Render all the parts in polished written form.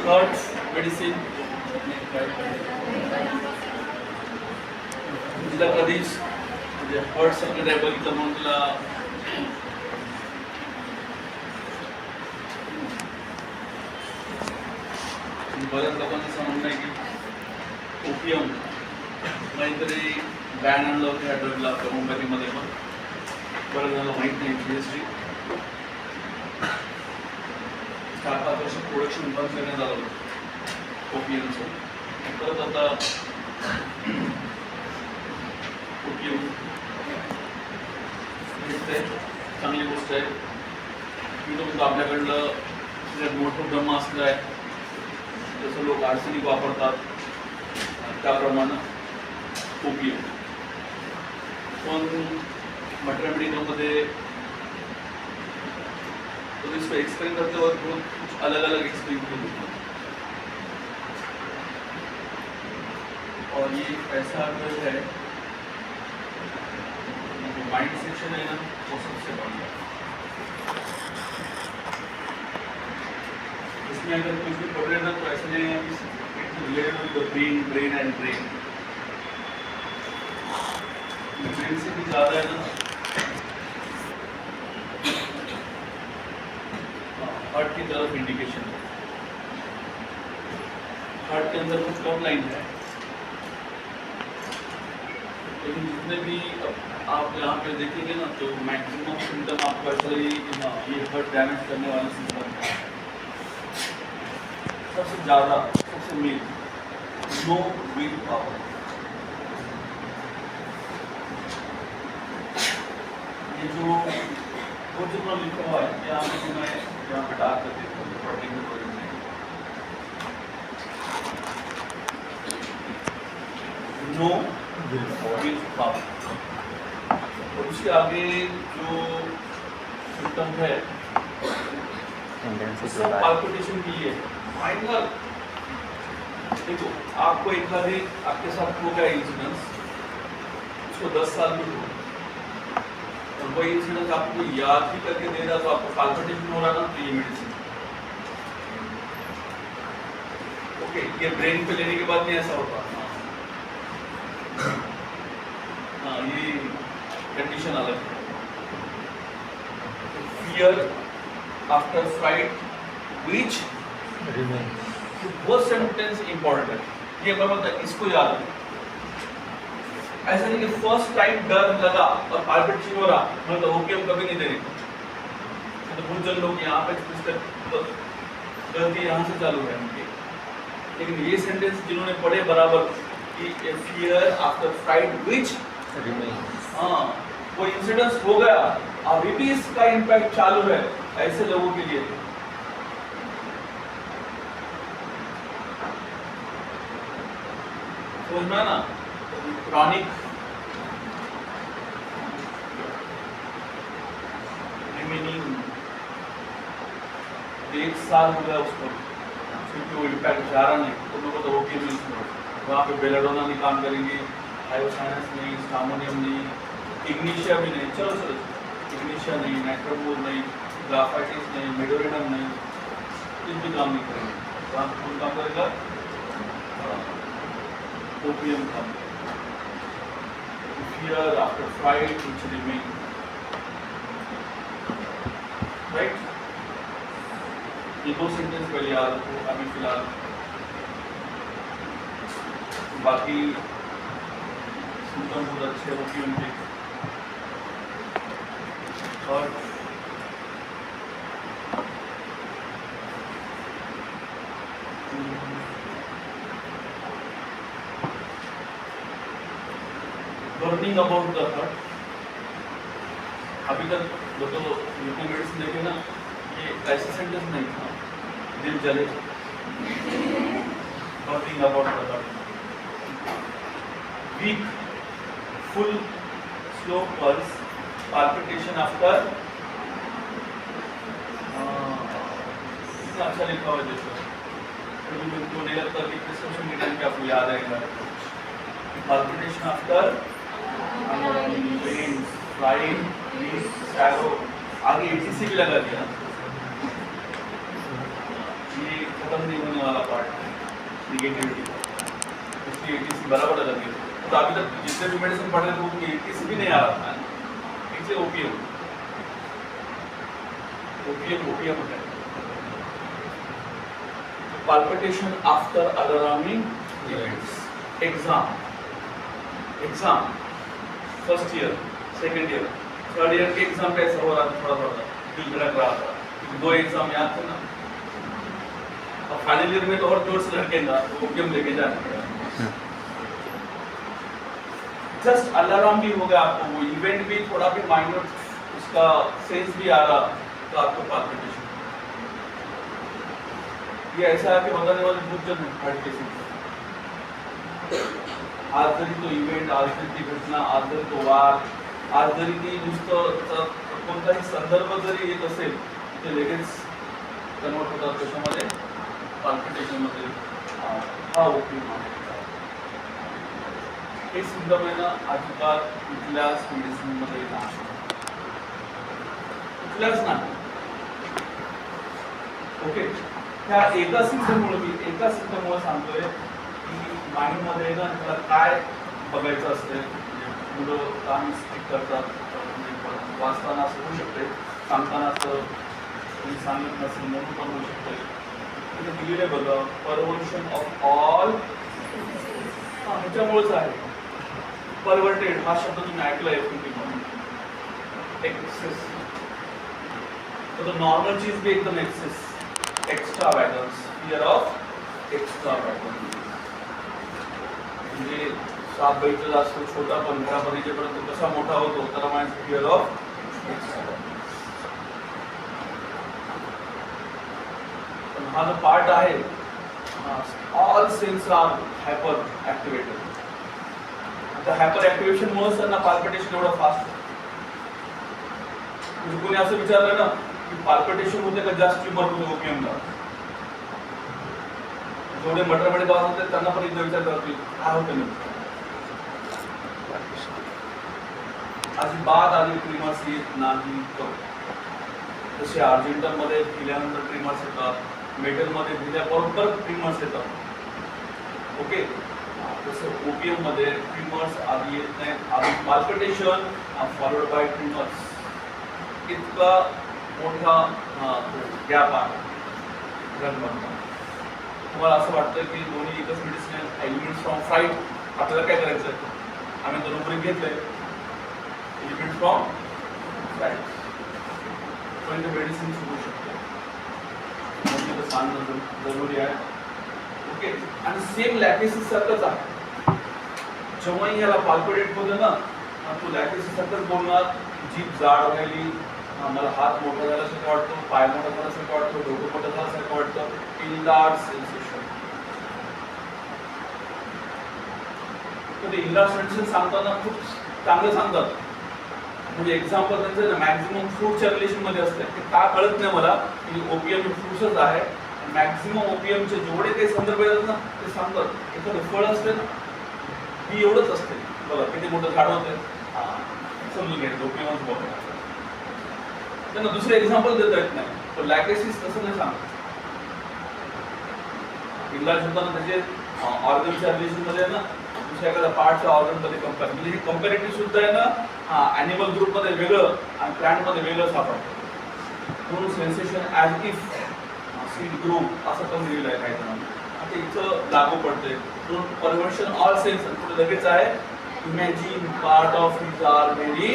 Third medicine तिला कधीच म्हणजे हर्ट सर्किट आहे बघितलं म्हणून तिला बऱ्याच लोकांचं असं म्हणणं आहे की ओपियम काहीतरी बॅन आणलं होतं ह्या ड्रगला होमिओपॅथीमध्ये पण बरं झालं माहीत नाही हिस्ट्री 4-5 वर्ष प्रोडक्शन बंद करण्यात आलं होतं ओपियमचं परत आता ओपियम भेटतंय चांगली गोष्ट आहे मी तो आपल्याकडलं मोठं ब्रह्म असलं आहे जसं लोक आर्सेनिक वापरतात त्याप्रमाणे ओपियम पण मटेरियल मेडिकलमध्ये तो इसको एक्सप्लेन करते वक्त कुछ अलग अलग एक्सप्लेन किया और ये ऐसा ड्रग है माइंड सेक्शन है ना वो सबसे बढ़िया इसमें अगर कुछ भी पढ़ रहे ना तो ऐसे नहीं है related with the brain and brain brain से भी ज़्यादा है ना हार्ट की तरफ इंडिकेशन है हार्ट के अंदर कुछ कम लाइन है लेकिन जितने भी आप यहाँ पे देखेंगे ना तो मैक्सिमम सिम्टम आपको ऐसा ही ये हार्ट डैमेज करने वाले सिम्टम है सबसे ज़्यादा सबसे मेन नो विल पावर ये जो लिखा हुआ है यहाँ पे मैं यहाँ पे डाल कर देता हूँ पर्टिकुलर नो विल पावर और उसके आगे जो सिम्टम है सब पाल्पिटेशन के लिए फाइनल देखो आपको एक बार आपके साथ हो गया इंसिडेंस उसको 10 साल में हो और वही इंसिडेंस आपको याद भी करके दे रहा तो आपको पाल्पिटेशन हो रहा ना तो ये मेडिसिन ओके ये ब्रेन पे लेने के बाद नहीं ऐसा होता हाँ ये कंडीशन अलग है फियर आफ्टर फ्लाइट विच वो सेंटेंस इंपॉर्टेंट है ये मैं बता इसको याद है ऐसा नहीं कि फर्स्ट टाइम डर लगा और पाल्पिटेशन हो रहा मैं तो ओपियम कभी नहीं देने तो बहुत जन लोग यहाँ पे गलती यहाँ से चालू है उनकी लेकिन ये सेंटेंस जिन्होंने पढ़े बराबर कि फियर आफ्टर फ्लाइट विच हाँ वो इंसिडेंस हो गया अभी भी इसका इम्पैक्ट चालू है ऐसे लोगों के लिए समझना ना क्रॉनिक रिमेनिंग 1 साल हो गया उसको क्योंकि वो इम्पैक्ट जा रहा नहीं तो लोगों को तो ओके भी वहाँ पे बेलाडोना नहीं काम करेंगे हाइपोसाइनस नहीं स्टामोनियम नहीं इग्निशिया भी नहीं चलो इग्निशिया नहीं नाइट्रोमोर नहीं ग्राफाइटिस नहीं मेडोरेडम नहीं कुछ भी काम नहीं करेंगे वहाँ कौन काम करेगा ओपियम काम fear after flight which remain right ये 2 सेंटेंस पहले याद रखो अभी फिलहाल बाकी सिम्टम बहुत अच्छे ओपियम के और लर्निंग अबाउट द हार्ट अभी तक जो मेडिसिन देखे ना ये ऐसा सेंटेंस नहीं था दिल जले learning about the heart weak full slow pulse palpitation after इतना अच्छा लिखा हुआ जैसे तो नहीं लगता कि प्रिस्क्रिप्शन मीडियम पे आपको याद आएगा palpitation after veins, flying, knees, shallow, आगे ATC भी लगा दिया ये खत्म नहीं होने वाला पार्ट निगेटिविटी, इसलिए एटीसी बराबर लगे। तो अभी तक जितने भी मेडिसिन पढ़ रहे थे वो एटीसी भी नहीं आ रहा था, इसलिए ओपीएम ओपीएम ओपीएम है। palpitation after alarming events, exam first year second year third year के एग्जाम कैसा हो रहा था, थोड़ा दिल धड़क रहा था, दो एग्जाम याद थे ना। और फाइनल ईयर में तो और जोर से लड़केगा, तो ओपीएम लेके जाना। जस्ट अलार्म भी हो गया आपको, वो इवेंट भी थोड़ा भी माइनर उसका सेंस भी आ रहा, तो आपको पाल्पिटेशन। ये ऐसा है कि बताने वाले खूप जण हार्ट केसेस, आज जरी तो इव्हेंट, आज जरी ती घटना, आज जरी तो वार, आज जरी ती नुसतं कोणताही संदर्भ जरी येत असेल ते लगेच कन्वर्ट होतात कशामध्ये, पाल्पिटेशन मध्ये। हा ओपीएम आहे। हे सिम्पटम आहे ना अजिबात कुठल्याच मेडिसिन मध्ये नाही, कुठल्याच नाही। ओके, त्या एका सिम्पटममुळे सांगतोय की माइंडमध्ये ना त्याला काय बघायचं असते, मुलं काम स्टिक करतात, वाचताना असं होऊ शकते, सांगताना असं कोणी सांगितलं नसेल म्हणून पण होऊ शकते। तिथे दिलेलं आहे बघा, परवर्शन ऑफ ऑल, ह्याच्यामुळेच आहे परवर्टेड हा शब्द तुम्ही ऐकलाय एक्सेस, तर नॉर्मल चीज भी एकदम excess, extra wagons, fear of extra wagons, म्हणजे साप बैठलेला असतो छोटा पण घरापर्यंत पर्यंत कसा मोठा होतो त्याला माहिती, फिअर ऑफ एक्स्ट्रा वॅगन्स। हा जो पार्ट आहे, all cells are hyper activated, त्या हायपर ऍक्टिव्हेशन मुळे त्यांना पाल्पिटेशन एवढं फास्ट होतं। म्हणजे कोणी असं विचारलं ना की पाल्पिटेशन होते का जास्त ट्यूमर होते ओपीएमला, जेवढे मटरमध्ये गाव होते त्यांना पण एकदा विचार करतो काय होतं नाही, अजिबात आधी ट्रिमर्स येत नाही। जसे अर्जेंटनमध्ये दिल्यानंतर ट्रिमर्स येतात, मेटलमध्ये दिल्याबरोबर ट्रिमर्स येतात। ओके, जसं ओपीएम मध्ये ट्रिमर्स आधी येत नाहीत, आधी पाल्पिटेशन फॉलोड बाय ट्रिमर्स, इतका मोठा गॅप आहे ड्रगमधला। तुम्हाला असं वाटतं की दोन्ही एकच मेडिसिन आहे, एलिमेंट्स फ्रॉम फ्राईट, आपल्याला काय करायचं आहे, आम्ही दोन रुपये घेतले एलिमेंट फ्रॉम फ्राईट, पण ते मेडिसिन होऊ शकते, म्हणजे ते सांगणं जरुरी आहे। ओके, आणि सेम लॅकेसिस सारखंच आहे, जेव्हाही याला पाल्पिटेट होतं ना तो लॅकेसिस सारखंच बोलणार, जीभ जाड व्हायली, मला हात मोठा झाल्यासारखं वाटतो, पाय मोठा झाल्यासारखं वाटतो, डोकं मोठं झाल्यासारखं वाटतं, इनलार्ज सेन्सेशन। तर ते इनलार्ज सेन्सेशन सांगताना खूप चांगलं सांगतात, म्हणजे एक्झाम्पल त्यांचं मॅक्झिमम फ्रूटच्या रिलेशन मध्ये असते, ते का कळत नाही मला की ओपीएम फ्रूट्सच आहे, मॅक्झिमम ओपीएमचे जेवढे काही संदर्भ येतात ना ते सांगतात। एखादं फळ असते ना ती एवढंच असते, बघा किती मोठं झाड होते, समजून घ्यायचं ओपीएमच बघा, त्यांना दुसरे एक्झाम्पल देता येत नाही, पण लॅकेसिस तसं नाही सांगत। इलाज होताना त्याचे ऑर्गनच्या रिलेशन मध्ये ना दुसऱ्या एखाद्या पार्टच्या ऑर्गन मध्ये कंपेअर, म्हणजे हे कंपॅरेटिव्ह सुद्धा आहे ना ॲनिमल ग्रुप मध्ये वेगळं आणि प्लांट मध्ये वेगळं सापडतं, म्हणून sensation as if seed group असं पण लिहिलं आहे काही जणांनी, आता इथं लागू पडते। म्हणून परवर्शन ऑल सेन्स, पुढे लगेच आहे imagine part of his are very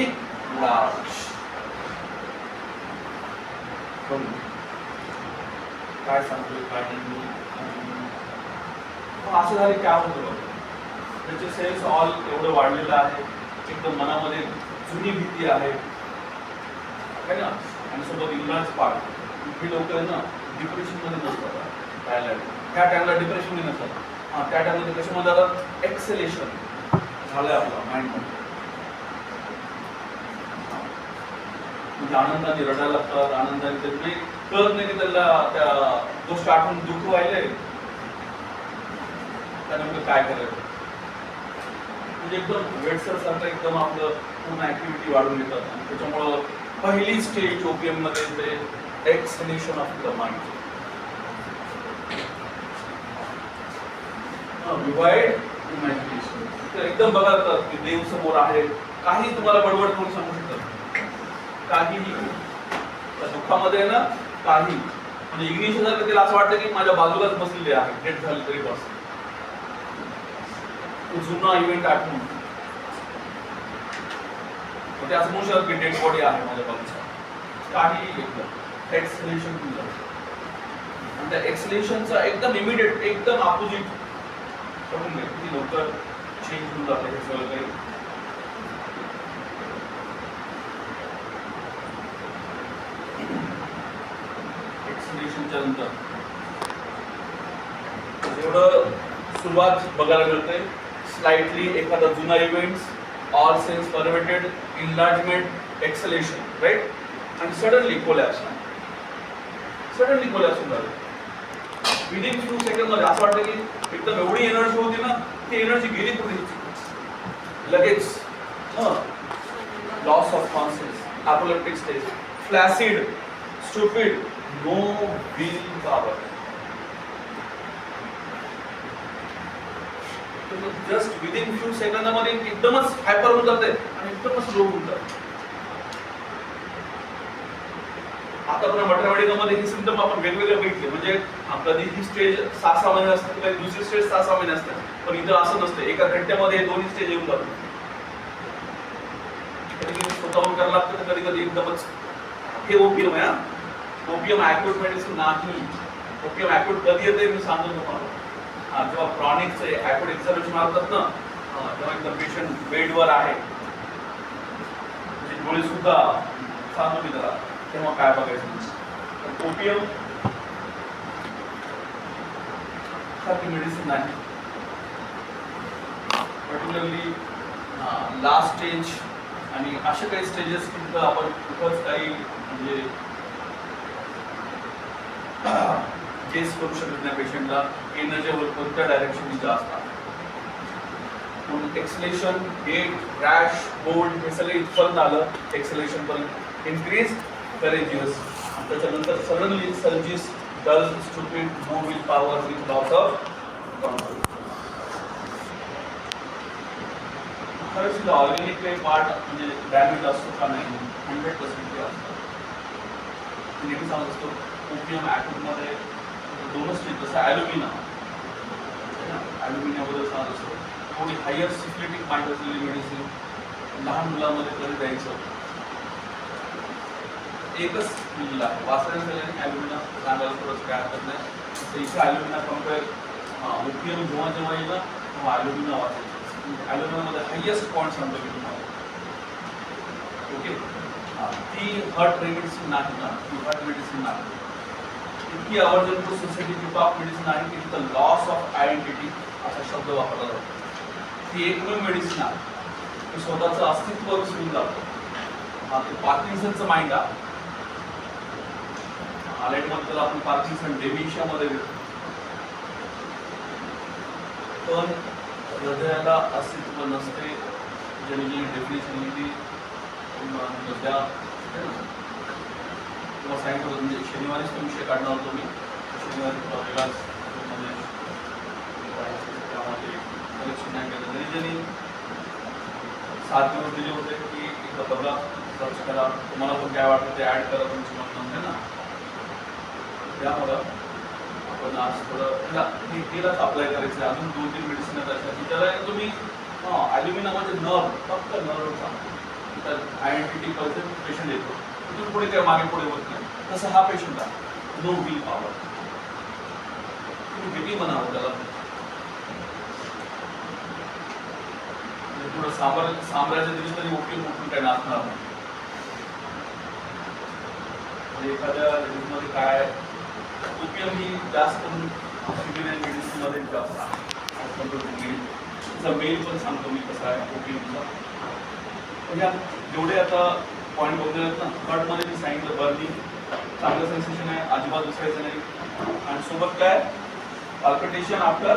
large, काय सांगतोय काय नाही, असं झाले काय होतं, त्याचे सेल्स ऑल एवढं वाढलेलं आहे, एकदम मनामध्ये जुनी भीती आहे ना, आणि सोबत इन्लार्ज पार्ट, ही लोक आहे ना डिप्रेशन मध्ये नसतात, त्या टाइमला डिप्रेशन मध्ये नसतात, त्या टाइममध्ये कशामध्ये जातात, एक्सेलेशन झालंय आपला माइंडमध्ये, म्हणजे आनंदाने रडायला लागतात, आनंदाने ते कळत नाही की त्याला त्या गोष्ट आठवून दुःख व्हायलंय, त्यामुळे काय करायचं, म्हणजे एकदम वेडसर सारखं एकदम आपलं पूर्ण ऍक्टिव्हिटी वाढून येतात, आणि त्याच्यामुळं पहिली स्टेज ओपीएम मध्ये ते exaltation of the mind. Vivid imagination. तर एकदम बघा की देव समोर आहे, काही तुम्हाला बडबड करून सांगू शकतात, काहीही त्या दुःखामध्ये आहे ना, काही म्हणजे इग्निशन झालं त्याला असं वाटतं की माझ्या बाजूलाच बसलेले आहे, डेट झाली तरी बस. तो जुना इव्हेंट आठवून ते असं म्हणू शकत की डेड बॉडी आहे माझ्या बाजूला, काही एकदम एक्सलेशन होऊन जातं. आणि त्या एक्सलेशनचा एकदम इमिडिएट एकदम अपोजिट करून घ्या, किती लवकर चेंज होऊन जातं हे सगळं काही. एक्सलेशनच्या नंतर एवढं सुरुवात बघायला मिळते. स्लाइटली एखादा जुना events, all sense permitted, enlargement, acceleration, right. आणि सडनली कोलॅप्स, सडनली कोलॅप्स होऊन झालं. विदिन फ्यू सेकंड मध्ये असं वाटतं की एकदम एवढी एनर्जी होती ना, ती एनर्जी गेली कुठे लगेच. Loss of conscious, apoplectic stage, flaccid, stupid, no will power. Just within few सेकंदामध्ये एकदमच हायपर होऊन जाते आणि एकदमच लो होऊन जाते. आता पुन्हा मॅथमॅटिक्समध्ये ही सिम्पटम आपण वेगवेगळे बघितले. म्हणजे कधी ही स्टेज 6-6 महिने असते, कधी दुसरी स्टेज 6-6 महिने असते, पण इथं असं नसतं. एका घंट्यामध्ये हे दोन्ही स्टेज येऊन जातात. कधी कधी स्वतःहून करायला लागतं, तर कधी कधी एकदमच. हे ओपीएम आहे. ओपीएम ॲक्यूट मेडिसिन नाही. ओपीएम ॲक्यूट कधी येते मी सांगतो तुम्हाला. जेव्हा क्रॉनिकचं ॲक्यूट एक्झर्वेशन मारतात ना, तेव्हा एकदम पेशंट बेडवर आहे, गोळी सुद्धा सांगतो मी त्याला, तेव्हा काय बघायचं. ओपीएम सारखी मेडिसिन नाही. पर्टिक्युलरली लास्ट स्टेज आणि असे काही स्टेजेस तिथं आपण खूपच काही म्हणजे गेस करू शकत नाही पेशंटला एनर्जी कोणत्या डायरेक्शननी जास्त आहे. म्हणून एक्सलेशन, गेट, क्रॅश, बोल्ड हे सगळे इथपर्यंत आलं. एक्सलेशन पर्यंत इन्क्रीज, करेजियस, त्याच्यानंतर suddenly surges, dull, stupid, no will power with loss of control. खरंच ऑर्गॅनिक काही पार्ट म्हणजे डॅमेज असतो का नाही, 100% असतो. नेहमी सांगत असतो ओपीएम ॲक्यूटमध्ये दोनच स्टेज, जसं ॲल्युमिना, ॲल्युमिनाबद्दल सांगत असतो. थोडी हायर सिक्युरिटी माइंड असलेली मेडिसिन लहान मुलांमध्ये कधी द्यायचं. एकच दिलेला आहे वाचण्यासाठी ॲल्युमिना सांगायला थोडंसं काय हरकत नाही. तर इथे ॲल्युमिना कम्पेअर ओपीएम जेव्हा जेव्हा येईल ना तेव्हा ॲल्युमिना वाचायचं. ॲल्युमिनामध्ये हायेस्ट पॉईंट सांगतो मी तुम्हाला. ओके, ती हर्ट मेडिसिन नाही ना, ती हर्ट मेडिसिन नाही. इतकी आवर्जून तो सोसायटी ऑफ मेडिसिन आहे की तिथं लॉस ऑफ आयडेंटिटी असा शब्द वापरला जातो. ती एकमेव मेडिसिन आहे की स्वतःचं अस्तित्व विसरून जातं. ते पार्किन्सनचं माइंड आहे. आलेटमध्ये आपण पार्किन्सन डेमेन्शियामध्ये घेतो. पण हृदयाला अस्तित्व नसते, ज्याची डेफिनेशन ती सध्या किंवा सांगितलं होतं. म्हणजे शनिवारीच तो विषय काढणार होतो मी. शनिवारी वेगळाच त्यामध्ये कलेक्शन नाही केलं. तरी ज्यांनी 7 दिवस दिले होते की एकदा बघा, सर्च करा, तुम्हाला पण काय वाटतं ते ॲड करा तुमची म्हणणं आहे ना. त्यामुळं आपण आज थोडं हेलाच अप्लाय करायचं आहे. अजून 2-3 मेडिसिन आहेत अशा की त्याला तुम्ही ॲल्युमिनामध्ये नर्व, फक्त नर्वचा तर आयडेंटिटी पर्सेंट पेशंट येतो. तिथून पुढे काय मागे पुढे होत नाही. तसं हा पेशंट आहे. No will power. तुम्ही किती म्हणावं त्याला, थोडं साम्राज्य दिली तरी ओके मोठून काय नाचणार नाही. एखाद्या मध्ये काय ओपीएम ही जास्त करून सिव्हिलियन मेडिसिनमध्ये जास्त आहे. मेल पण सांगतो मी कसं आहे ओपीएमचा. म्हणजे जेवढे आता पॉईंट बघले आहेत ना, कटमध्ये मी सांगितलं बर्निंग चांगलं सेन्सेशन आहे, अजिबात दुसरायचं नाही. आणि सोबत काय palpitation after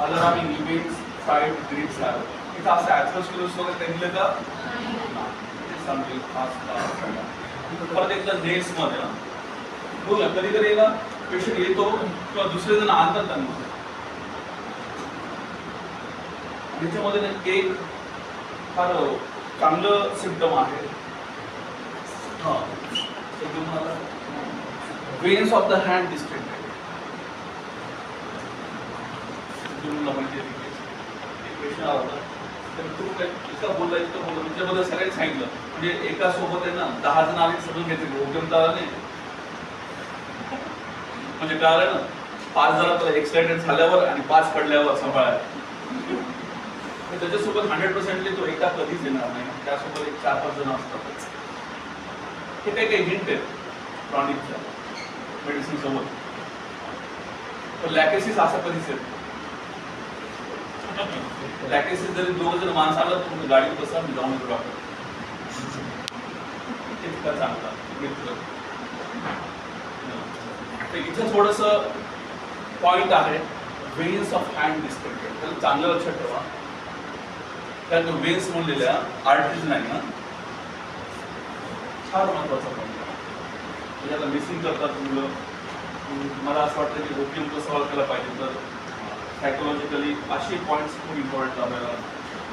alarming events, side grips आहे. इथं असं ॲथरोस्क्लेरोसिस वगैरे काही दिलं का सांगतील फास्ट. परत एकदा नेट्समध्ये ना बोला, कधी कधी ना पेशंट येतो किंवा दुसरे जण आणतात त्यांना ह्याच्यामध्ये ना एक फार चांगलं सिम्पटम आहे. Veins of the hand distended. तुम्हाला माहिती आहे क्वेश्चन आला होता, तर तू काय इतका बोलला त्याच्याबद्दल सगळ्यांनी सांगितलं. म्हणजे एका सोबत आहे ना 10 जण आले समजून घेतले, उद्यमता आला नाही. म्हणजे काय ना 5 जण एक्साइटेड झाल्यावर आणि 5 पडल्यावर सांभाळायला. त्याच्यासोबत 100% तो एकटा कधीच येणार नाही. त्यासोबत एक 4-5 जण असतात. हे काही काही हिंट आहेत क्रॉनिकच्या मेडिसिन सोबत. पण लॅकेसिस असा कधीच येत. लॅकेसिस जरी 2 जण माणसं आलं तुम्ही गाडीत बसा, मी जाऊन येतो डॉक्टर. इतका चांगला मित्र. तर इथं थोडस पॉइंट आहे, वेन्स ऑफ हँड डिस्टेंडेड. तर चांगलं लक्षात ठेवा, कारण वेन्स म्हणलेल्या आर्टरीज नाही ना, फार महत्वाचा पॉईंट आहे. म्हणजे आता मिसिंग करतात मुलं. मला असं वाटतं की ओपीएम कसं सॉल्व्ह केला पाहिजे, तर सायकोलॉजिकली असे पॉईंट्स खूप इम्पॉर्टंट आपल्याला.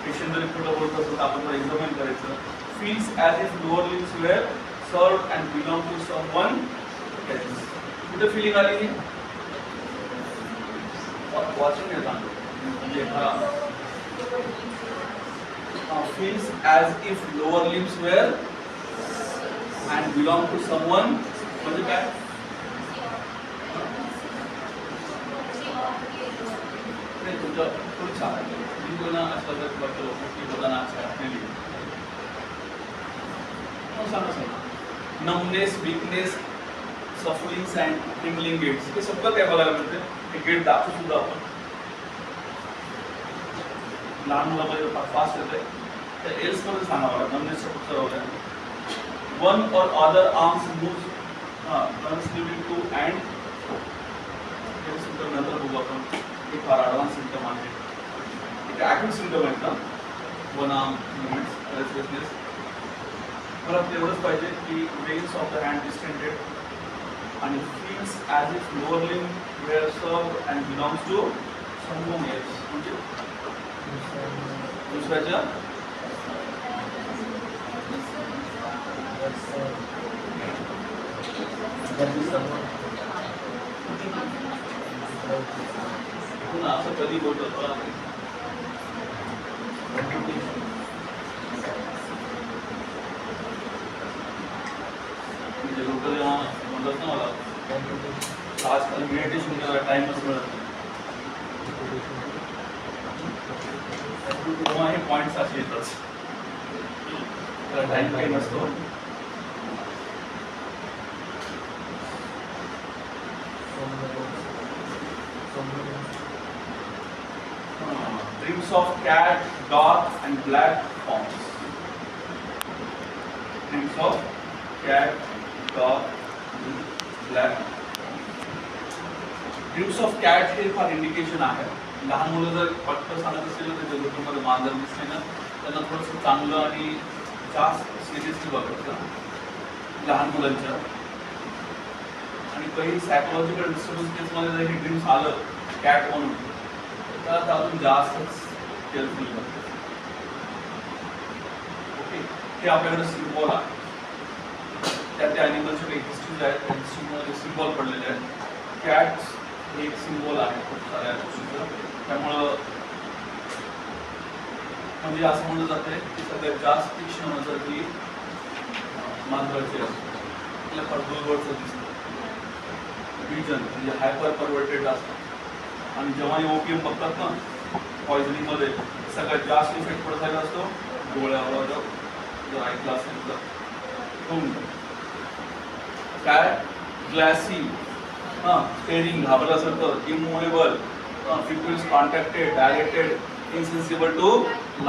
पेशंट जरी कुठं बोलत असेल तर आपण थोडं एक्झामिन करायचं. Feels as if lower limbs were served and belong to someone else. कुठे फिलिंग आली वाचून घेता म्हणजे feels as if lower limbs were and belong to someone. म्हणजे काय? नाही तुमचं खूप छान आहे. मी कोणा असं जर बघतो की बघाना असलेली सांगा numbness, weakness, sufferings and tingling gets, हे सगळं काय बघायला मिळते. हे गेट दाखवू सुद्धा आपण. लहान मुलामध्ये फास्ट येते. तर एल्स मध्ये सांगावं लागतं. नमनेस ठरवलं. One or other arms move considering to and हे सिम्पटम नंतर बघू आपण. हे फार ॲडव्हान्स सिम्पटम आहे. एक ॲक्यूट सिम्पटम आहेत ना, वन आर्म मुवमेंट्स, रेस्टलेसनेस. मला तेवढंच पाहिजे की veins of the hand distended आणि feels as if lower limb were served and belongs to someone else. म्हणजे दुसऱ्याच्या असं कधी बोलतो म्हणजे लोक जेव्हा म्हणतात ना मला आजकाल मेडिटेशन करायला टाइमच मिळत नाही, तेव्हा हे पॉइंट्स असे येतात. त्याला टाइम काही नसतो. Dreams of cat, dog and black forms. Dreams of cat, dog and black. Dreams of cat हे फार इंडिकेशन आहे. लहान मुलं जर पटकन सांगत असेल तर त्या लोकांमध्ये मांजर दिसते ना, त्यांना थोडंसं चांगलं आणि जास्त सिरियसली बघायचं लहान मुलांच्या. आणि काही सायकोलॉजिकल डिस्टर्बन्स केसमध्ये जर हे ड्रीम्स आलं कॅट म्हणून तर अजून जास्तच केअरफुल करतो. ओके, हे आपल्याकडे सिम्बॉल आहे. त्या त्या ॲनिमलचे काही हिस्ट्रीज आहेत, त्या हिस्ट्रीमध्ये सिम्बॉल पडलेले आहेत. कॅट्स हे एक सिम्बॉल आहे खूप साऱ्या गोष्टीचं. त्यामुळं म्हणजे असं म्हणलं जातं की सगळ्यात जास्त तीक्ष्ण नजर ही मांजराची असते. आपल्या फार दूरवरचं दिसतं. विजन म्हणजे हायपर परवर्टेड असतं. आणि जेव्हा हे ओपीएम बघतात ना पॉयझनिंगमध्ये, सगळ्यात जास्त इफेक्ट पडत झाला असतो डोळ्यावर. जर ऐकलं असेल तर काय ग्लॅसी, स्टेरिंग, घाबरला असेल तर immovable, pupils contracted, dilated, insensible to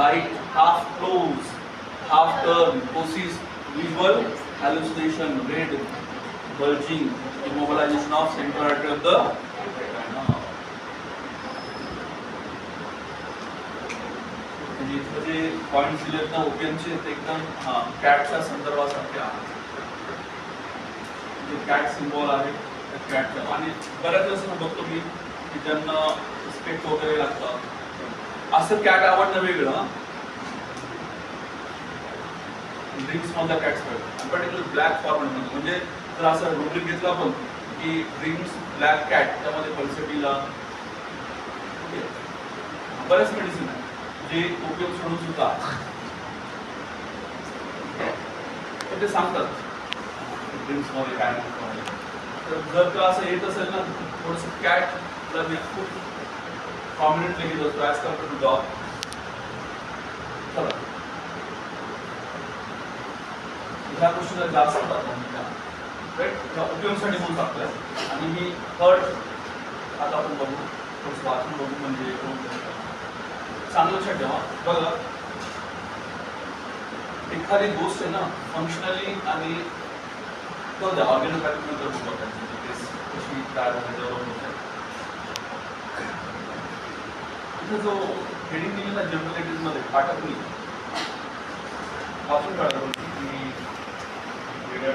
light, half closed, half turned, poses, visual hallucination, red, bulging, immobilization of central artery of the retina. इथं जे पॉइंट्स दिलेत ना ओपीएमचे ते एकदम कॅटच्या संदर्भासारखे आहेत. जे कॅट सिम्बॉल आहे कॅटच्या. आणि बऱ्याच वेळेस बघतो मी की ज्यांना स्पेक्ट वगैरे लागतात असं कॅट आवडणं वेगळं, ड्रिंक्स मधला कॅट्स वेगळं, पर्टिक्युलर ब्लॅक फॉर्मॅट म्हणजे जर असं रुब्रिक घेतला आपण की ड्रिंक्स ब्लॅक कॅट, त्यामध्ये पल्सटीला बरेच मेडिसिन आहे जे ओपियम सोडून सुद्धा ते सांगतात ड्रिंक्स मध्ये काय नाही. तर जर का असं येत असेल ना थोडस कॅट मी खूप प्रॉमिनंटली घेत असतो ॲज कम्पेअर टू डॉग. चला ह्या गोष्टीला जास्त उपयोगासाठी बोलू शकतोय. आणि मी थर्ड आता आपण बघू थोडंसं वाचून बघू म्हणजे चांगलं लक्षात ठेवा. बघा एखादी गोष्ट आहे ना फंक्शनली आणि ऑर्गॅनोपॅथिक नंतर बघायची कशी काय इथं जो हेडिंग दिली ना जनरल मध्ये पाठकली वाचून काढतो की वेगळ्या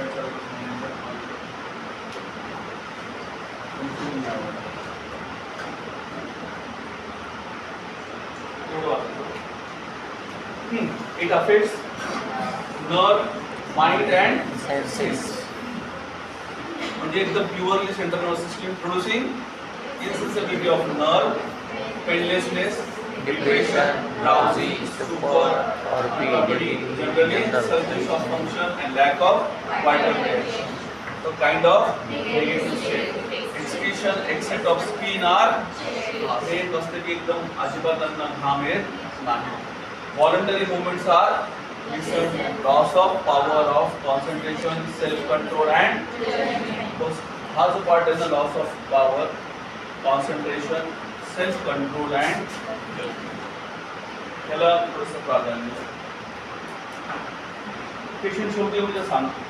it affects nerve, mind and senses. म्हणजे एकदम purely central nervous system producing insensibility of nerve, painlessness, depression, drowsy, stupor, or PED, generally surface of function and lack of vital reaction. So kind of negative state. Excretion, exit of skin are हे नसते की एकदम अजिबात त्यांना घाम येत नाही. Voluntary movements are loss of power of concentration, self control and हा जो पार्ट आहे ना loss of power, concentration, self control and याला थोडंसं प्राधान्य. पेशंट शेवटी म्हणजे सांगतो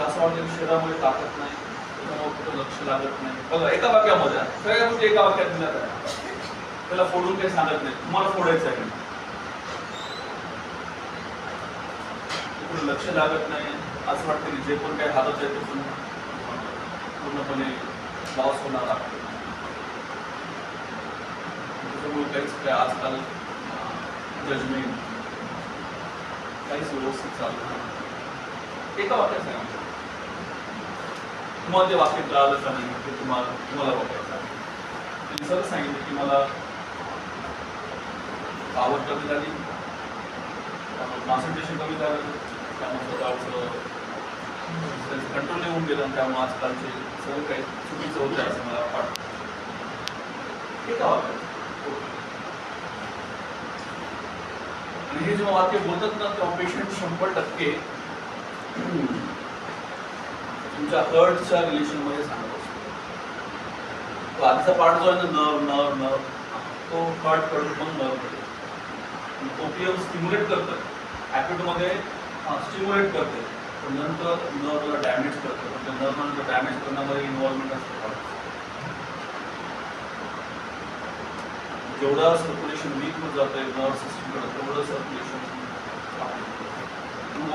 असं वाटतं शरीरामध्ये ताकद नाही, त्याच्यामुळे कुठं लक्ष लागत नाही. बघा एका वाक्यामध्ये सगळ्या गोष्टी एका वाक्यात दिल्या जातात. त्याला फोडून काही सांगत नाही, तुम्हाला फोडायचं आहे लक्ष लागत नाही. असं वाटतं की जे पण काही हातात आहे ते पण पूर्णपणे लॉस होणार आहे. त्याच्यामुळे काहीच काय आजकाल जजमेंट काहीच व्यवस्थित चालू नाही. एका वाक्यात सांगितलं तुम्हाला ते वाक्य कळालं का नाही ते तुम्हाला बघायचं आहे. त्यांनी सरळ सांगितलं की मला पावर कमी झाली, कॉन्सन्ट्रेशन कमी झालं, त्यामुळे स्वतःचं कंट्रोल येऊन गेलं आणि त्यामुळे आजकालचे सगळं काही चुकीचं होतं असं मला वाटतं. एका वाक्यात. आणि हे जेव्हा वाक्य बोलतात ना तेव्हा पेशंट 100% तुमच्या हर्टच्या रिलेशनमध्ये सांगत असतो. तो आधीचा पार्ट जो आहे ना नर्व तो हर्ट कडून मग नर्व कडे ओपियम स्टिम्युलेट करतं, ॲपिडमध्ये स्टिम्युलेट करते, पण नंतर नर्वला डॅमेज करतं. पण त्या नर्वला डॅमेज करण्यामध्ये इन्व्हॉल्वमेंट असतं. जेवढं सर्क्युलेशन वीक होत जातं नर्व सिस्टमकडे तेवढं सर्क्युलेशन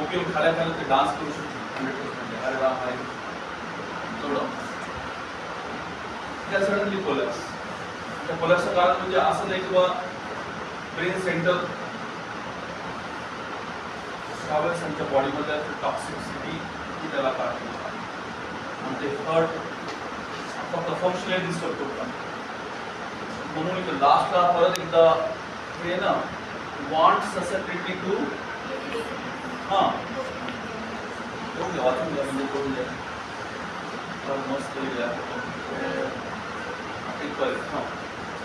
ओपियम खाल्या खायला ते डान्स करू शकतो 100%. अरे वा आहे तेवढं त्या सडनली कोलॅप्स. त्या कोलॅप्सचं कारण म्हणजे असं नाही किंवा ब्रेन सेंटर त्यावेळेस त्यांच्या बॉडीमध्ये टॉक्सिसिटी ही त्याला काढली आणि ते हर्ट फक्त फंक्शनली डिस्टर्ब करतात. म्हणून इथं लास्टला परत एकदा हे ना वॉन्ट ससेप्टिबिलिटी टू वाचून घ्या म्हणजे करून द्या मस्त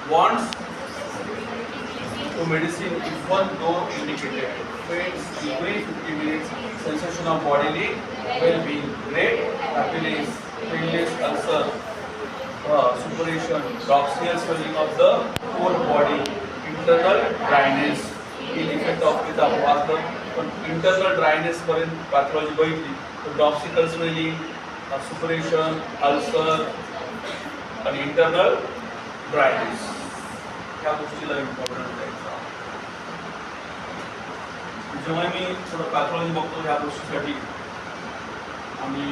wants to medicine if one dose indicated. Faints every 50 minutes. Sensation of bodily well-being. Great happiness. Painless ulcer. Suppuration. Proximal swelling of the whole body. Internal dryness. In effect of the water. Internal dryness पर्यंत pathology बघितली तर proximal swelling, suppuration, ulcer आणि internal dryness. ह्या गोष्टीला important द्यायचा. जेव्हा मी थोडं pathology बघतो ह्या गोष्टीसाठी आणि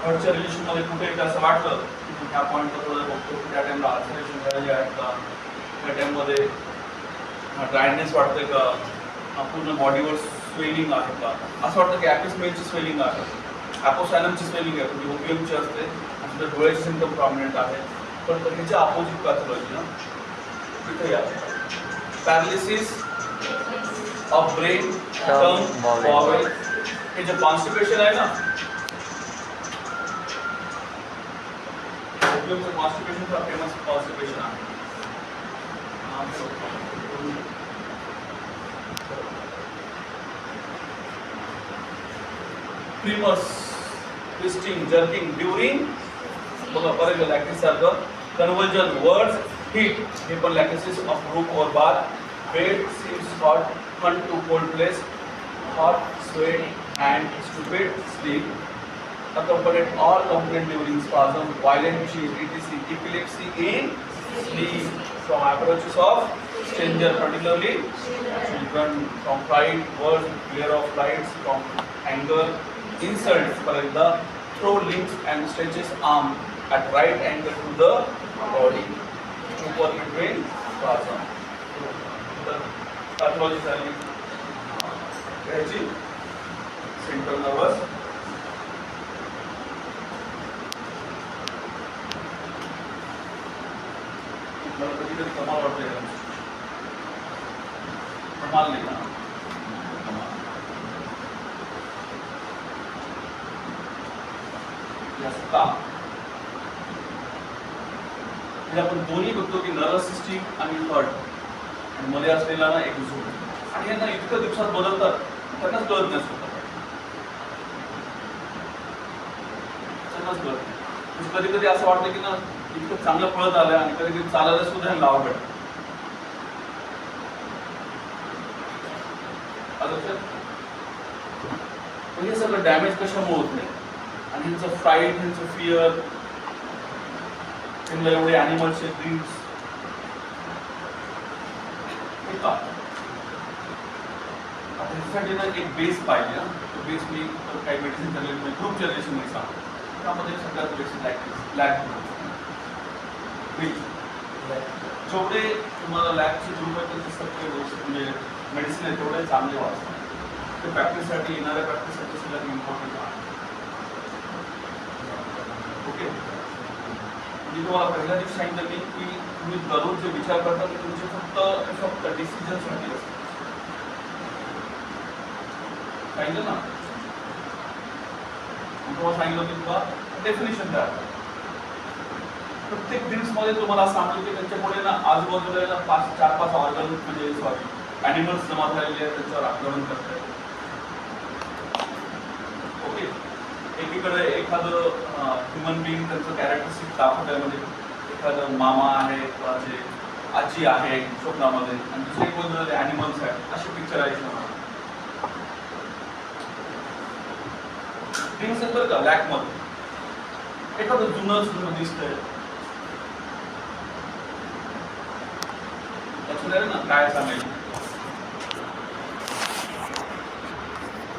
हर्टच्या रिलेशनमध्ये कुठे असं वाटलं ह्या पॉईंटवर थोडं बघतो की त्या टाईमला अल्सरेशन झालेले आहेत का, त्या टाईममध्ये ड्रायनेस वाटते का, पूर्ण बॉडीवर स्वेलिंग आहे का, असं वाटतं की ॲपिसमेलची स्वेलिंग आहे, ॲपोसॅलमची स्वेलिंग आहे, म्हणजे ओपियमची असते आणि तिथं डोळ्याचे सिम्पटम प्रॉमिनंट आहे. पण ह्याच्या अपोजिट पॅथॉलॉजी ना तिथे या paralysis of brain, tongue, bowel, हे जे कॉन्स्टिपेशन आहे ना, ओपियमचं कॉन्स्टिपेशन हा फेमस कॉन्स्टिपेशन आहे. ट्रिमर्स, ट्विस्टिंग, जर्किंग ड्युरिंग बघा बरं लॅक्टिस सारखं, कन्व्हर्जन, वर्ड्स, हीट हे पण लॅक्टिस ऑफ रूम और बार, bed seems hot, fun to cold place, hot, sweat and stupid sleep, accompanied all complaint during spasm, violent chills, etc., epilepsy in sleep, from approaches of stranger, particularly children, from fright, words, glare of lights, from anger, insults, for the throw limbs and stretches arm at right angle to the body, upper between spasm. The pathology is central nervous, मला कधी कधी कमाल वाटते, कमाल नाही ना, आपण दोन्ही बघतो की नर्वस सिस्टीम आणि हार्ट आणि मध्ये असलेला ना एक झोन, आणि यांना इतक्या दिवसात बदलतात त्यांनाच कळत नसतो. कधी कधी असं वाटतं की ना इतकं चांगलं पळत आलं आणि कधी कधी चालायला सुद्धा लावा भेट. हे सगळं डॅमेज कशामुळे होत नाही, आणि ह्यांचं फ्राईट, ह्यांचं फिअर, त्यांना एवढे ॲनिमल्सचे ड्रीम्स आता ह्यासाठी ना एक बेस पाहिजे ना, तो बेस मी काही मेडिसिन चालले ग्रुप जनरेशन मी सांगतो. त्यामध्ये सगळ्यात बेसिक लॅब जेवढे तुम्हाला लॅबचे ग्रुप आहेत त्यांचे सगळे म्हणजे मेडिसिन आहे तेवढे चांगले वाचतात. ते प्रॅक्टिससाठी येणाऱ्या प्रॅक्टिससाठी सगळ्यात इम्पॉर्टंट आहे. ओके, मी तुम्हाला पहिल्या दिवशी सांगितलं की तुम्ही दररोज जे विचार करता ते तुमचे फक्त डिसिजनसाठी असतात. सांगितलं ना, तुम्हाला सांगितलं की तुम्हाला डेफिनेशन द्या. प्रत्येक ड्रीम्समध्ये तुम्हाला सांगतो की त्यांच्यापुढे ना आजूबाजूला 4-5 ऑर्गन म्हणजे सॉरी ॲनिमल्स जमा झालेले आहेत, त्यांच्यावर आक्रमण करत आहेत. ओके, एकीकडे एखादं ह्युमन बिईंग त्यांचं कॅरेक्टरिस्टिक दाखवत आहे, म्हणजे एखादं मामा आहे किंवा जे आजी आहे स्वप्नामध्ये, आणि दुसरे कोणते ॲनिमल्स आहेत, असे पिक्चरायझेशन आहे. ड्रीम्स आहेत बरं का, लॅकमध्ये एखादं जुनं दिसतंय, लक्षात ना काय सांगायचं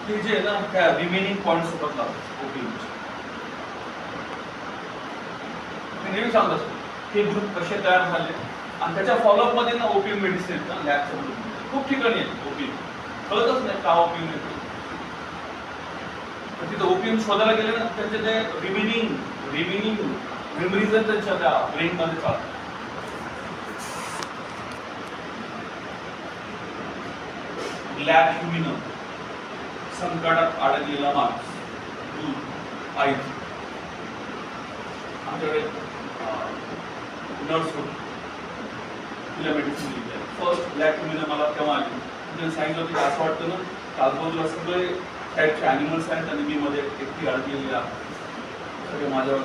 की जे ना त्या रिमेनिंग पॉईंट सोबत लागतो ओपियमचे. मी नेहमी सांगत असतो हे ग्रुप कसे तयार झाले, आणि त्याच्या फॉलोअप मध्ये ना ओपियम मेडिसिन ना लॅबच्या ग्रुप खूप ठिकाणी आहेत. ओपियम कळतच नाही का ओपियम येतो, तर तिथे ओपियम शोधायला गेले ना त्यांचे ते रिमेनिंग मेमरीज आहेत त्यांच्या त्या ब्रेन मध्ये चालतात. लॅब ह्युमिनम, संकटात अडकलेला माणूस, दूध, आई, आमच्याकडे नर्स होती, तिला मेडिसिन दिली. फर्स्ट ब्लॅक ह्युमिनम मला केव्हा आली, तिने सांगितलं की असं वाटतं ना आजूबाजूला सगळे टाईपचे ॲनिमल्स आहेत आणि मी मध्ये एकटी अडकलेली आहे, सगळे माझ्यावर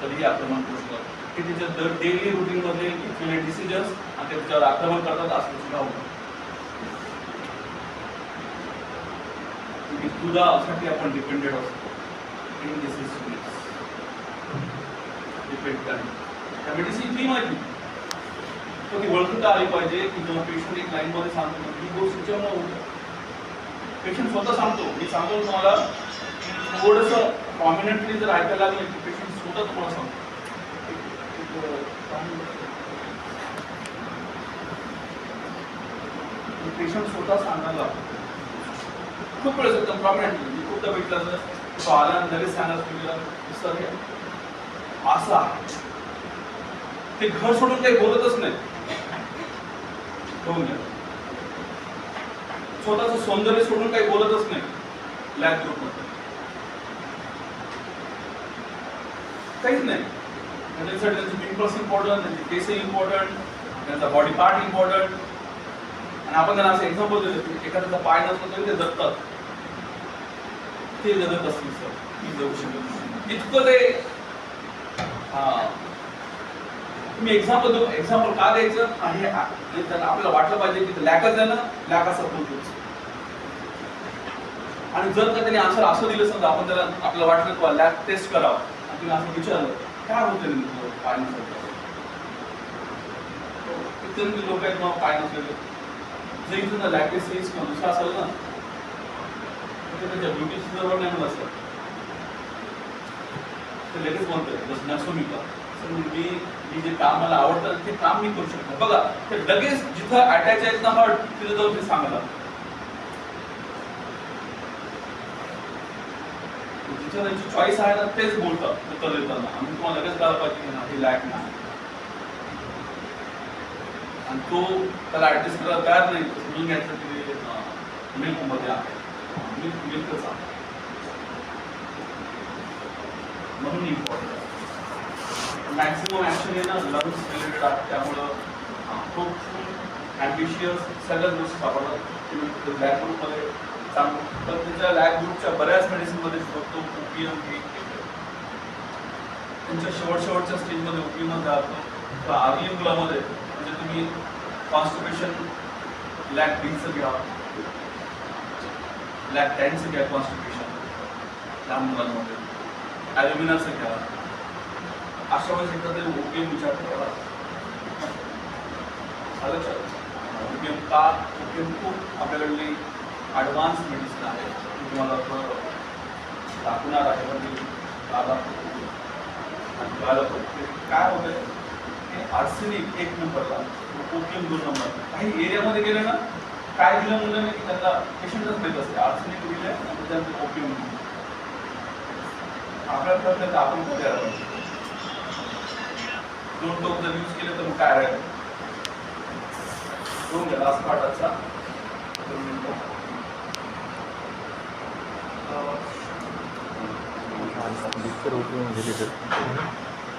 कधीही आक्रमण करू शकतात. की तिच्या डेली रुटीनमध्ये घेतलेले डिसिजन्स आणि त्याच्यावर आक्रमण करतात असं सुद्धा होतं. दुधासाठी आपण डिपेंडेड असतो, इन दिस इज डिपेंड करणे. त्या मेडिसिन ती माहिती पण ती ओळखता आली पाहिजे की जेव्हा पेशंट एक लाईनमध्ये सांगतो ही गोष्ट जेव्हा होतं, पेशंट स्वतः सांगतो, मी सांगतो तुम्हाला थोडंसं प्रॉमिनंटली जर ऐकायला लागलं की पेशंट स्वतः तुम्हाला सांगतो पेशंट स्वतः सांगायला खूप वेळेस एकदम प्रॉमिनंटली खूपदा भेटलं असं तो आला लगेच सांगायला तुम्ही सर हे असं आहे ते घर सोडून काही बोलतच नाही बघून घ्या स्वतःचं सौंदर्य सोडून काही बोलतच नाही लॅब ग्रुपमध्ये काहीच नाही त्यांच्यासाठी त्यांचे पिंपल्स इम्पॉर्टंट त्यांचे केस इम्पॉर्टंट त्यांचा बॉडी पार्ट इम्पॉर्टंट आणि आपण त्यांना असं एक्झाम्पल देतो एखाद्याचा पाय नसतो तरी ते जगतात ते जगत असतील सर मी जगू शकत इतकं ते तुम्ही एक्झाम्पल देऊ एक्झाम्पल का द्यायचं आणि आपल्याला वाटलं पाहिजे की लॅकच आहे ना लॅक असं बोलतोच आणि जर का त्यांनी आन्सर असं दिलं समजा आपण त्याला आपल्याला वाटलं किंवा लॅक टेस्ट करावं आणि तुम्ही असं विचारलं काय होतं नेमकं पाय नसतं किती लोक आहेत मग पाय नसलेले जर इथून लॅक टेस्ट किंवा दुसरं असेल ना तर त्याच्या ब्युटीची जवळ नाही म्हणत असतं ते लगेच म्हणतोय जसं नसो मी का मी जे काम मला आवडतं ते काम मी करू शकतो बघा ते लगेच जिथं अटॅच आहेत ना हर्ट तिथं जाऊन ते सांगायला जिथं त्यांची चॉईस आहे ना तेच बोलतात उत्तर देताना आम्ही तुम्हाला लगेच कळायला पाहिजे की हे लॅक नाही आणि तो त्याला ऍडजस्ट करायला तयार नाही मी घ्यायचं ते मिल्क मध्ये आहे मिल्कच आहे म्हणून इम्पॉर्टंट मॅक्सिमम ऍक्शन हे ना लंग्स रिलेटेड आहे त्यामुळं खूप ॲम्बिशियस सगळ्याच गोष्टी सापडतात लॅब ग्रुपमध्ये चांगलं तर त्याच्या लॅब ग्रुपच्या बऱ्याच मेडिसिनमध्ये बघतो ओपीएम त्यांच्या शेवटच्या स्टेजमध्ये ओपीएम जातो तर आर्ली मुलामध्ये म्हणजे तुम्ही कॉन्स्टिपेशन लॅक डीचं घ्या लॅक 10चं घ्या कॉन्स्टिपेशन लहान मुलांमध्ये ॲल्युमिनाचं घ्या अशा वेळेस एकदा तरी ओपीएम विचार करा ओपीएम का ओपीएम खूप आपल्याकडली ॲडव्हान्स मेडिसिन आहे तुम्हाला दाखवणार आहे म्हणजे काय होतंय हे आर्सेनिक 1 नंबरला ओपीएम 2 नंबर काही एरियामध्ये गेले ना काय दिलं मुलं की त्यांना पेशंटच देत असते आर्सेनिक दिले आणि त्यानंतर ओपीएम आपल्याला आपण कुठे 2 डोस जर यूज केले तर मग काय राहील दोन घ्या लास्ट पार्टाचा लेक्चर ओपन घेतले तर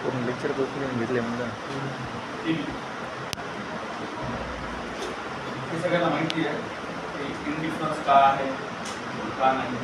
पूर्ण लेक्चर ओपन घेतले म्हणजे हे सगळ्यांना माहिती आहे की इंडिफरन्स का आहे का नाही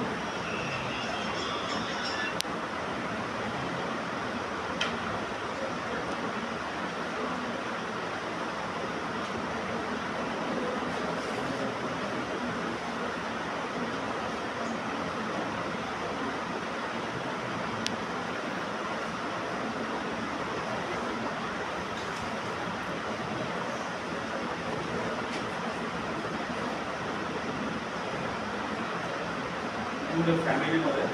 फॅमिलीमध्ये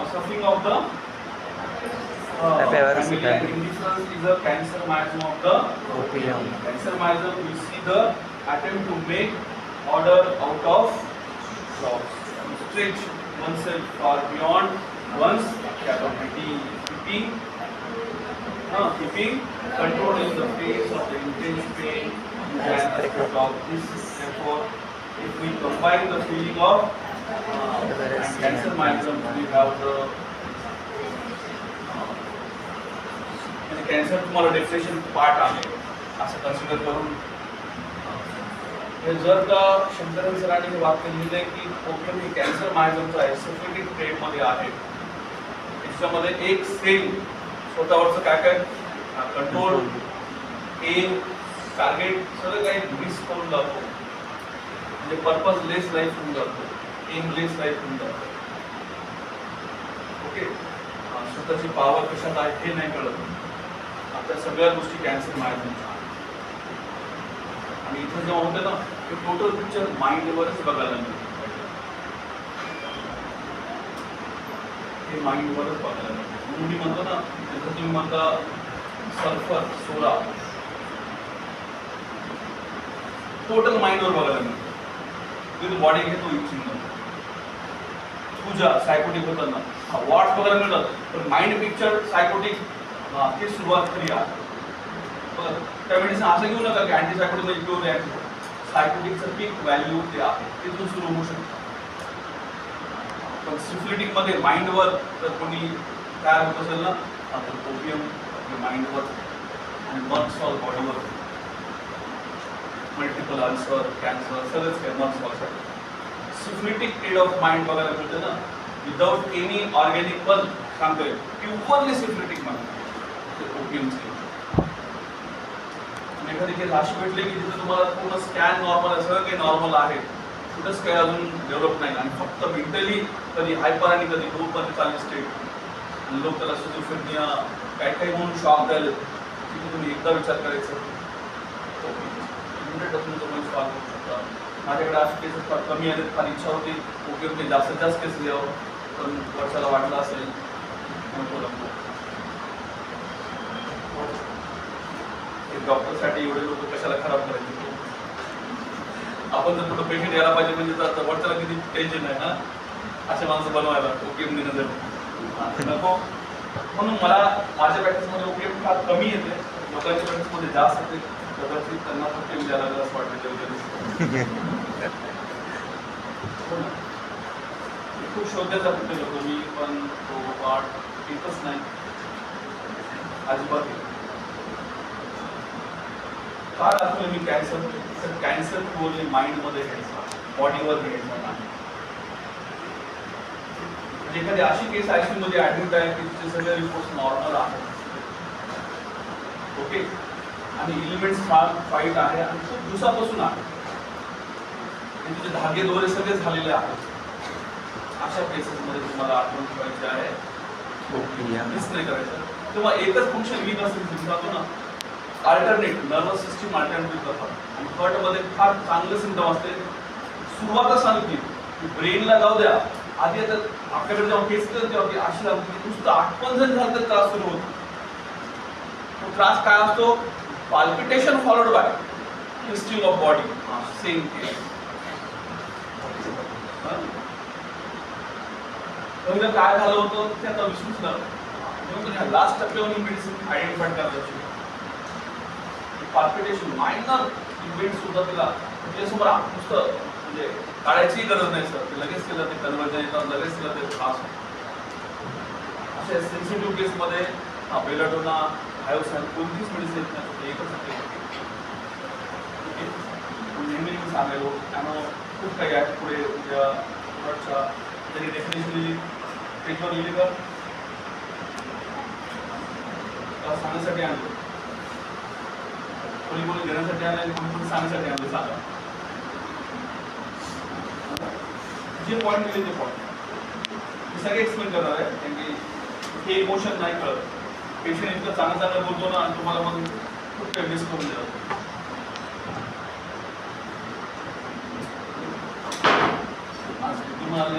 suffering of the family and indifference is a cancer miasm of the OPM. Cancer miasm we see the attempt to make order out of chaos, stretch oneself far beyond one's capability, keeping control in the face of the intense pain and aspect of this. Therefore, if we combine the feeling of and cancer miasm, we have the cancer तुम्हाला depression part आहे असं consider करून जर का शंकरन सरांनी हे वाक्य लिहिलंय की ओपीएम ही कॅन्सर मायझमचा आहे सिम्पॅथेटिक ट्रेडमध्ये आहे त्याच्यामध्ये एक सेल स्वतःवरचं काय काय कंट्रोल, एम, टार्गेट सगळं काही मिस करून जातो. म्हणजे पर्पज लेस लाईफ होऊन जातो, एम लेस लाईफ होऊन जातो. ओके, स्वतःची पॉवर कशात आहे हे नाही कळत. आपल्या सगळ्या गोष्टी कॅन्सल मॅनेजमेंट. आणि इथं जेव्हा होतं ना ते टोटल पिक्चर माइंडवरच बघायला मिळतं. हे माइंडवरच बघायला मिळतं. म्हणून मी म्हणतो ना, जसं तुम्ही म्हणता सल्फर, सोडा, टोटल माइंडवर बघायला मिळतं. विथ बॉडी घेतो इच्छित पूजा सायकोटिक होताना वॉट्स बघायला मिळतात, पण माइंड पिक्चर सायकोटिक ती सुरुवात तरी आहे. त्या मेडिसिन असं घेऊ नका की अँटीसायकोटिक म्हणजे प्युअर रिॲक्शन. सायकोटिकचं पीक व्हॅल्यू ते आहे, तिथून सुरू होऊ शकतं. पण सिफिलिटिक मध्ये माइंडवर जर कोणी तयार होत असेल ना, तर ओपियम माइंडवर आणि मर्स ऑल बॉडीवर, मल्टिपल अल्सर, कॅन्सर सगळंच काय मर्स ऑलसाठी. सिफिलिटिक स्टेट ऑफ माइंड बघायला मिळतं ना, विदाउट एनी ऑर्गॅनिक पण सांगतोय प्युअरली सिफिलिटिक माइंड ओपियमचे. एखादी केस अशी भेटली की जिथे तुम्हाला पूर्ण स्कॅन नॉर्मल आहे, सगळं काही नॉर्मल आहे, कुठंच काही अजून डेव्हलप नाही, आणि फक्त मेंटली कधी हायपर आणि कधी लोमध्ये चालली स्टेट, आणि लोक त्याला सिझोफ्रेनिया काही काही म्हणून शॉक द्यायला, तिथे तुम्ही एकदा विचार करायचं, तुम्ही सॉल्व करू शकता. माझ्याकडे असे केसेस फार कमी आले, फार इच्छा होती ओके ओके जास्तीत जास्त केसेस घ्यावं, पण वर्षाला वाटलं असेल नको नको. डॉक्टरसाठी एवढे लोक कशाला खराब करायचे. आपण जर कुठं पेशंट यायला पाहिजे म्हणजे तर वरच्याला किती टेन्शन आहे ना, असे माणसं बनवायला ओपीएम नजर नको. म्हणून मला माझ्या प्रॅक्टिसमध्ये ओपीएम फार कमी येते, लोकांच्या प्रॅक्टिसमध्ये जास्त येते. कदाचित त्यांना ओपीएम द्यायला लागलं असं वाटतं तेवढं. खूप शोधायचा कुठे लोक मी, पण तो पार्ट येतच नाही अजिबात. काय दाखवलं मी कॅन्सर, तर कॅन्सर प्युअरली माइंडमध्ये घ्यायचा, बॉडीवर घ्यायचा नाही. म्हणजे एखादी अशी केस आयसीयू मध्ये ऍडमिट आहे की तिचे सगळे रिपोर्ट नॉर्मल आहेत, ओके, आणि एलिमेंट्स फार फाईट आहे आणि खूप दिवसापासून आहे, तिचे धागे दोरे सगळे झालेले आहेत. अशा केसेसमध्ये तुम्हाला आठवण ठेवायची आहे, मिस नाही करायचं. तेव्हा एकच फंक्शन वीक असेल समजावतो ना, अल्टरनेट नर्वस सिस्टीम अल्टरनेटिव्ह करतात. आणि कटमध्ये फार चांगलं सिम्टम असते. सुरुवातच सांगितली की ब्रेनला जाऊ द्या, आधी आता आपल्याकडे जेव्हा केस करत तेव्हा की अशी लागते की नुसतं आठवण जर झालं तर त्रास सुरू होतो. तो त्रास काय असतो, palpitation followed by twisting of body, same case. पहिलं काय झालं होतं ते आता विसरूच नका. लास्ट टप्प्यावर मेडिसिन आयडेंटिफाय करायची. पाल्पिटेशन मायनर इव्हेंट सुद्धा तिला तिच्यासमोर नुसतं म्हणजे काढायची गरज नाही सर, ते लगेच केलं ते कन्वर्जन येतात, लगेच केलं ते त्रास होतो. अशा सेन्सिटिव्ह केसमध्ये बेलाटोना, हायोसाईन कोणतीच मेडिसिन येत नाही, एकच ओके. नेहमी मी सांगायलो त्यामुळं खूप काही आहे पुढे उद्या प्रोडक्टच्या तरी डेफिनेशन लिहिली, पेजवर लिहिली तर सांगण्यासाठी आणलं, कोणी कोणी घेण्यासाठी आलं आणि कोणी कोणी सांगण्यासाठी आलं. सांगा जे पॉईंट दिले ते पॉईंट हे सगळे एक्सप्लेन करणार आहे, कारण की हे इमोशन नाही कळत. पेशंट इतकं चांगलं चांगलं बोलतो ना, आणि तुम्हाला मग खूप काही मिस करून देतो. आज तुम्हाला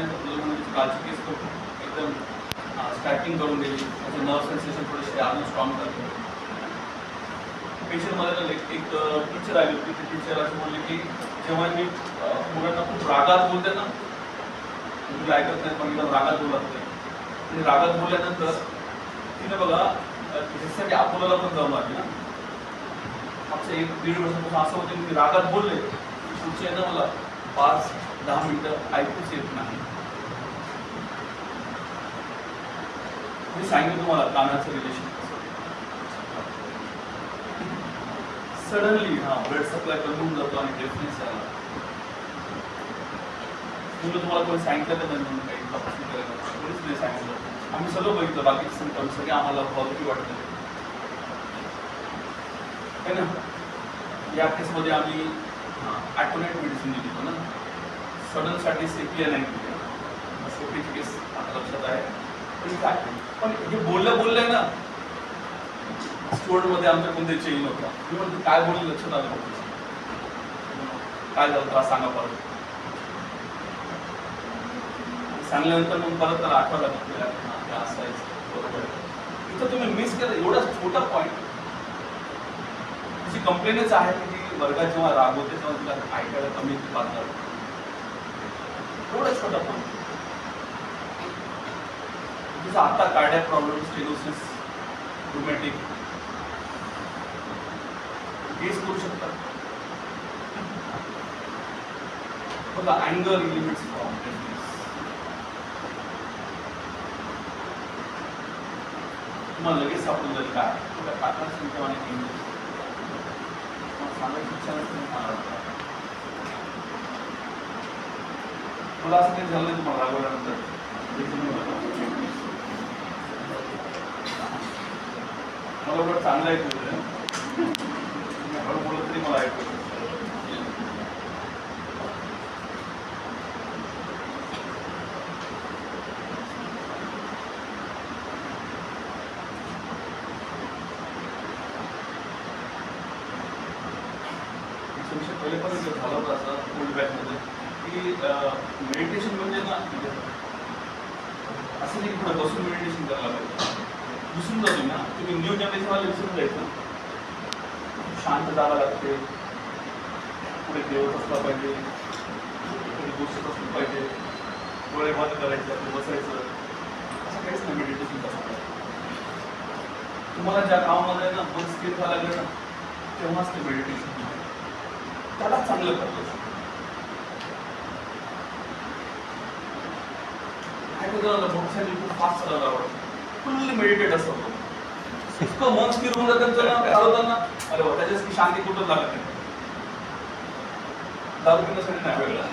कालची केस करतो एकदम स्टार्टिंग करून दिली, त्याचे नर्व सेन्सेशन थोडेसे अजून स्ट्रॉंग करतो. पेशंटमध्ये एक टीचर आली होती, ती टीचर असं बोलली की जेव्हा मी मुलांना खूप रागात बोलते ना, मुलं ऐकत नाही पण एकदम रागात बोलत नाही, आणि रागात बोलल्यानंतर तिने बघा त्याच्यासाठी अपोलोला पण जाऊन आली ना. आमचं 1-1.5 वर्षापासून असं होतं की रागात बोलले पुढचे ना मला 5-10 मिनिटं ऐकूच येत नाही. मी सांगितलं तुम्हाला कानाचं रिलेशन सडनली ब्लड सप्लाय कमी होऊन जातो आणि डेफनेस आला. मुलं तुम्हाला कोणी सांगितलं तर नाही, काही तपासणी करायला कोणीच नाही सांगितलं. आम्ही सगळं बघितलं, बाकीचे सिम्पटम्स सगळे आम्हाला पॉझिटिव्ह वाटले है ना. या केसमध्ये आम्ही ॲटोनेट मेडिसिन दिली होतं ना, सडनसाठी सेपिया नाही दिली. सेपीची केस आता लक्षात आहे. पण काय पण हे बोललं ना, स्टुअर्टमध्ये आमच्या कोणते चेंज नव्हता. मी म्हणतो काय बोलले लक्षात आलं नव्हतं. काय झालं त्रास सांगा परत. सांगल्यानंतर मग परत त्याला आठवायला लागलं असायचं बरोबर आहे. इथं तुम्ही मिस केलं एवढा छोटा पॉईंट. तिची कंप्लेनच आहे की ती वर्गात जेव्हा रागवते तेव्हा तिला ऐकायला कमी पाहणार. एवढा छोटा पॉईंट. तिचा आता कार्डियक प्रॉब्लेम, स्टेनोसिस, रुमॅटिक गेस करू शकतात. बघा अँगर लिमिट्स फ्रॉम तुम्हाला लगेच सापडून जाईल काय तुला काका सिम्पटम आणि सांगायची इच्छा नसते. मला असं काही झालं नाही तुम्हाला रागवल्यानंतर. मला एवढं चांगलं ऐकू हळू बोलत तरी मला ऐकू. पहिले पण झालं होतं असं फूड बॅगमध्ये की मेडिटेशन म्हणजे ना असं नाही पुढे बसून मेडिटेशन करायला पाहिजे. विसरून जातो ना तुम्ही. न्यू जनरेशनवाले विसरून जायचं. शांत जावं लागते, पुढे देवत असला पाहिजे, पुढे गोष्ट असलं पाहिजे, डोळे बंद करायचे, आपलं बसायचं. असं काहीच नाही मेडिटेशन करायचं. तुम्हाला ज्या कामामध्ये ना मन स्थिर व्हायला लागलं ना तेव्हाच ते मेडिटेशन त्याला चांगलं करतो. मोटरसायकल खूप फास्ट चालवला आवडतं, फुल्ली मेडिटेट असतो. इतकं मन स्थिर होऊन जातं चालवताना अरे वा त्याच्याच शांती कुठं लागत नाही. दारू पिण्यासाठी नाही वेगळं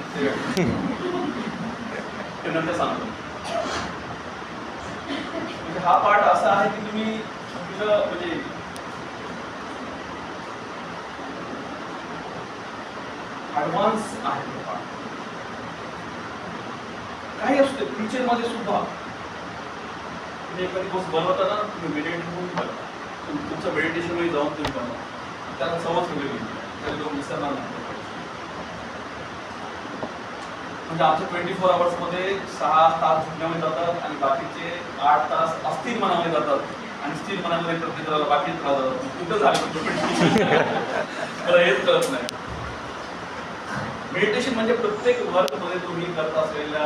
ते नंतर सांगतो. म्हणजे हा पार्ट असा आहे की तुम्ही तुझं म्हणजे ॲडव्हान्स आहे. काही असू दे फ्युचरमध्ये सुद्धा तुम्ही एखादी गोष्ट बनवता ना, तुम्ही मेडिटेशन होऊन बघा. तुमचं मेडिटेशन वेळी जाऊन तुम्ही बनवा. त्याला सवच वेगळी तरी लोक विसरणार नाही. म्हणजे आमच्या 24 आवर्समध्ये 6 तास झुकण्यामध्ये जातात आणि बाकीचे 8 तास अस्थिर मनामध्ये जातात. आणि स्थिर मनामध्ये प्रत्येक बाकीच राहतात. कुठं झालं मला हेच कळत नाही. मेडिटेशन म्हणजे प्रत्येक वर्कमध्ये तुम्ही करत असलेल्या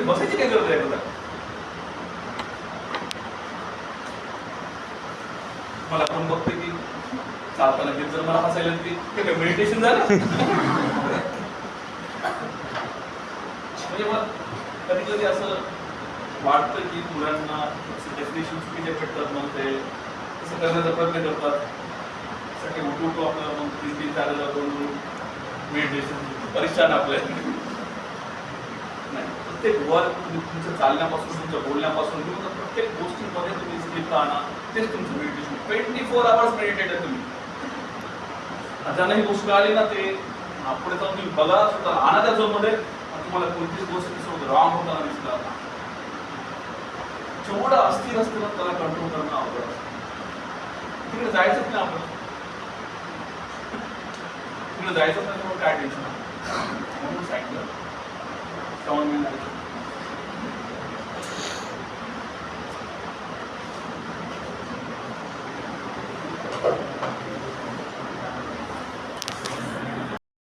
बसायची काय गरज आहे बघा. मला कोण बघते की चालताना जर मला हसायला की ते काय मेडिटेशन झालं. म्हणजे मला कधी कधी असं वाटतं की मुलांना डेफिनेशन चुकीचे भेटतात, मग ते तसं करण्याचा प्रयत्न करतात. उठू आपल्याला मग 3-3 4 दोन मेडिटेशन परेशान आपल्या नाही. प्रत्येक वर्क तुमचं चालण्यापासून, तुमच्या बोलण्यापासून किंवा प्रत्येक गोष्टीमध्ये तुम्ही स्थिरता आणा. तेच तुमचं मेडिटेशन. 24 आवर्स मेडिटेट आहे तुम्ही. ज्यांना ही गोष्ट आली ना ते पुढे जाऊन तुम्ही बघा सुद्धा आणा त्या झोनमध्ये. तुम्हाला कोणतीच गोष्ट दिसत रॉंग होताना दिसला. जेवढं अस्थिर असतं ना त्याला कंट्रोल करणं अवघड असतं. तिकडे जायचंच नाही आपण. जायचं नाही काय टेन्शन म्हणून सांगितलं.